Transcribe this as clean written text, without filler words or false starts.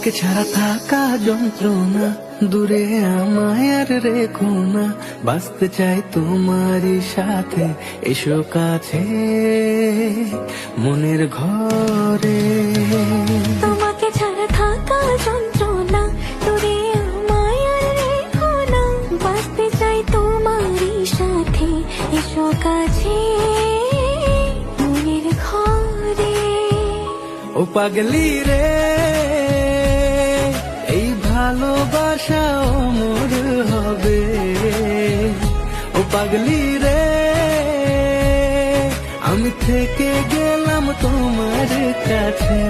তোমাকে ছাড়া থাকা যন্ত্রণা, দূরে আমায় আর রেখো না, বাঁচতে চাই তোমারই সাথে, এসো কাছে মনের ঘরে। তোমাকে ছাড়া থাকা যন্ত্রণা, দূরে আমায় আর রেখো না, বাঁচতে চাই তোমারই সাথে, এসো কাছে মনের ঘরে। ও পাগলি রে, এই ভালোবাসা অমর হবে। ও পাগলি রে, আমি থেকে গেলাম তোমার কাছে।